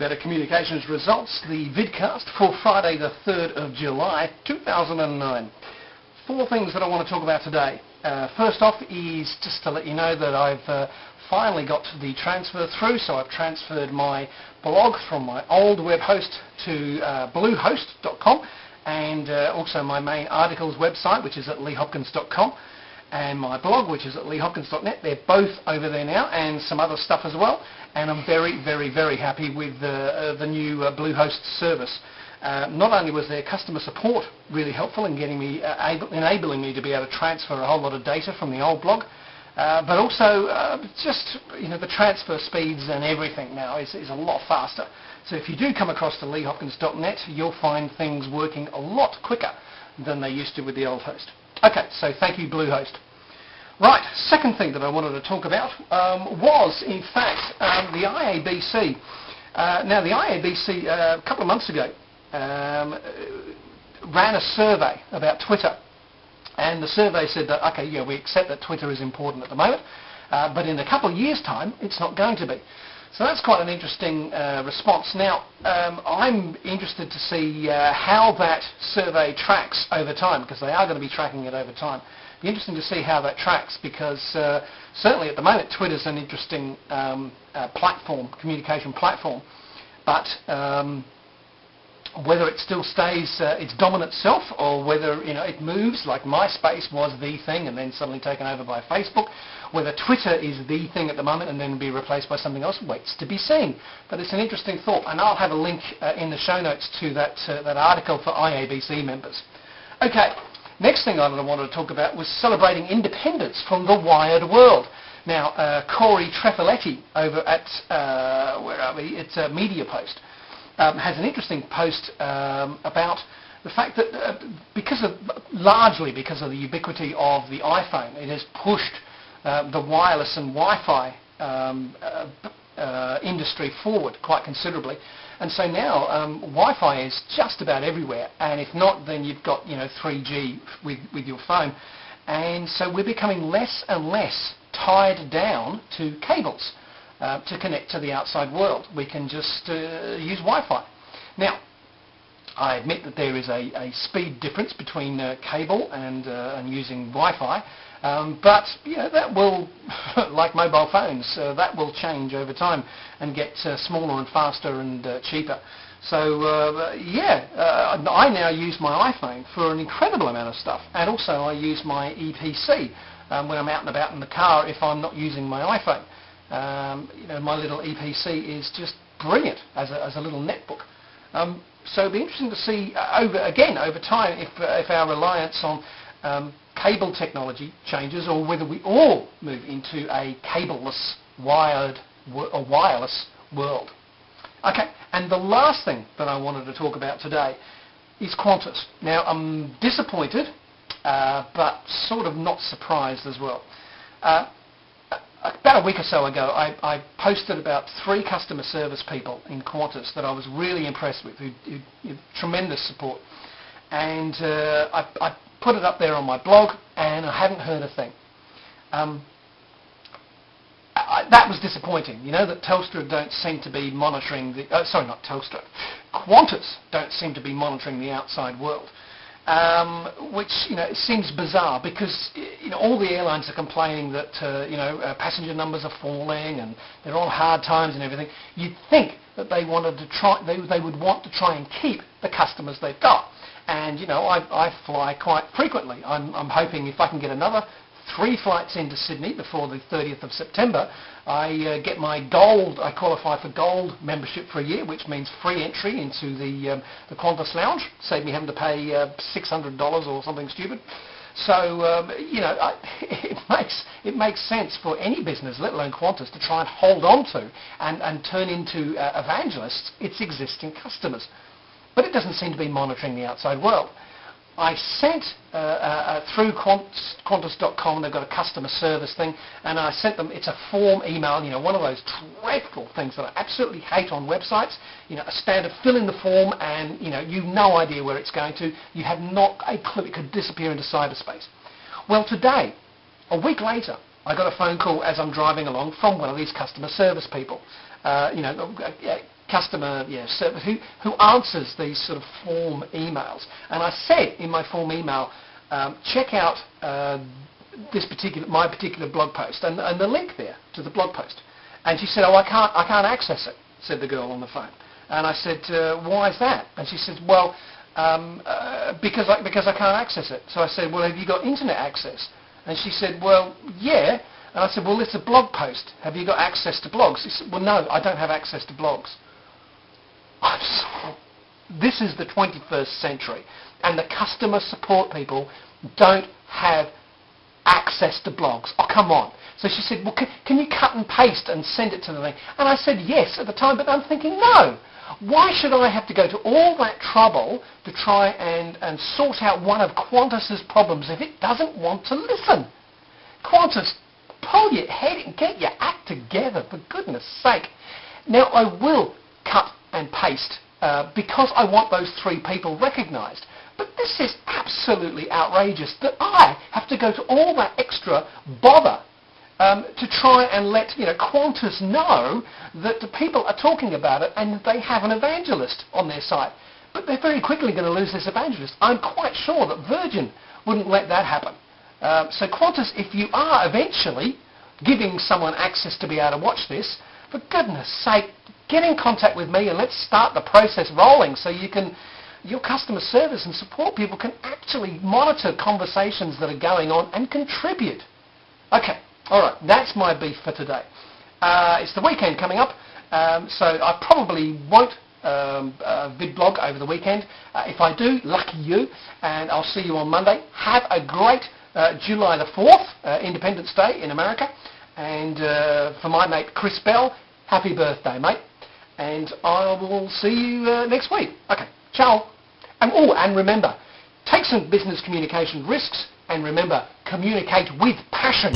to Communications Results, the vidcast for Friday the 3rd of July 2009. Four things that I want to talk about today. First off is just to let you know that I've finally got the transfer through, so I've transferred my blog from my old web host to bluehost.com, and also my main articles website, which is at leehopkins.com, and my blog, which is at leehopkins.net. They're both over there now, and some other stuff as well. And I'm very, very, very happy with the new Bluehost service. Not only was their customer support really helpful in getting me, enabling me to be able to transfer a whole lot of data from the old blog, but also just the transfer speeds and everything now is a lot faster. So if you do come across to leehopkins.net, you'll find things working a lot quicker than they used to with the old host. Okay, so thank you, Bluehost. Right, second thing that I wanted to talk about was, in fact, the IABC. Now, the IABC, a couple of months ago, ran a survey about Twitter. And the survey said that, okay, yeah, we accept that Twitter is important at the moment, but in a couple of years' time, it's not going to be. So that's quite an interesting response. Now, I'm interested to see how that survey tracks over time, because they are going to be tracking it over time. It'll be interesting to see how that tracks, because certainly at the moment Twitter's an interesting platform, communication platform, but whether it still stays its dominant self, or whether it moves like MySpace was the thing and then suddenly taken over by Facebook, whether Twitter is the thing at the moment and then be replaced by something else, waits to be seen. But it's an interesting thought, and I'll have a link in the show notes to that article for IABC members. Okay, next thing I wanted to talk about was celebrating independence from the wired world. Now, Corey Trefiletti over at, where are we? It's Media Post. Has an interesting post about the fact that largely because of the ubiquity of the iPhone, it has pushed the wireless and Wi-Fi industry forward quite considerably. And so now Wi-Fi is just about everywhere, and if not, then you've got 3G with your phone. And so we're becoming less and less tied down to cables to connect to the outside world. We can just use Wi-Fi. Now, I admit that there is a speed difference between cable and using Wi-Fi, but that will, like mobile phones, that will change over time and get smaller and faster and cheaper. So I now use my iPhone for an incredible amount of stuff, and also I use my EPC when I'm out and about in the car if I'm not using my iPhone. My little EPC is just brilliant as a little netbook. So it'll be interesting to see over time if our reliance on cable technology changes, or whether we all move into a cableless, wireless world. Okay, and the last thing that I wanted to talk about today is Qantas. Now, I'm disappointed, but sort of not surprised as well. About a week or so ago, I posted about 3 customer service people in Qantas that I was really impressed with, who tremendous support. And I put it up there on my blog, and I haven't heard a thing. That was disappointing, that Telstra don't seem to be monitoring Qantas don't seem to be monitoring the outside world. Which it seems bizarre, because all the airlines are complaining that passenger numbers are falling and they're on hard times and everything. You'd think that they would want to try and keep the customers they've got. And I fly quite frequently. I'm hoping if I can get another 3 flights into Sydney before the 30th of September, I get my gold. I qualify for gold membership for a year, which means free entry into the Qantas lounge. Save me having to pay $600 or something stupid. So it makes sense for any business, let alone Qantas, to try and hold on to and turn into evangelists its existing customers. But it doesn't seem to be monitoring the outside world. I sent through Qantas.com, they've got a customer service thing, and I sent them, it's a form email, one of those dreadful things that I absolutely hate on websites, a standard fill in the form, and you've no idea where it's going to, you have not a clue, it could disappear into cyberspace. Well, today, a week later, I got a phone call as I'm driving along from one of these customer service people, customer service who answers these sort of form emails. And I said in my form email, check out my particular blog post and the link there to the blog post. And she said, oh, I can't access it, said the girl on the phone. And I said, why is that? And she said, well, because I can't access it. So I said, well, have you got internet access? And she said, well, yeah. And I said, well, it's a blog post. Have you got access to blogs? She said, well, no, I don't have access to blogs. This is the 21st century, and the customer support people don't have access to blogs. Oh, come on. So she said, well, can you cut and paste and send it to the thing? And I said yes at the time, but I'm thinking, no. Why should I have to go to all that trouble to try and sort out one of Qantas's problems if it doesn't want to listen? Qantas, pull your head and get your act together, for goodness sake. Now, I will cut and paste because I want those 3 people recognised. But this is absolutely outrageous that I have to go to all that extra bother to try and let Qantas know that the people are talking about it and they have an evangelist on their site. But they're very quickly going to lose this evangelist. I'm quite sure that Virgin wouldn't let that happen. So Qantas, if you are eventually giving someone access to be able to watch this, for goodness sake, get in contact with me and let's start the process rolling so your customer service and support people can actually monitor conversations that are going on and contribute. Okay. All right, that's my beef for today. It's the weekend coming up, so I probably won't vidblog over the weekend. If I do, lucky you, and I'll see you on Monday. Have a great July the 4th, Independence Day in America. And for my mate Chris Bell, happy birthday, mate. And I will see you next week. Okay, ciao. And remember, take some business communication risks, and remember, communicate with passion.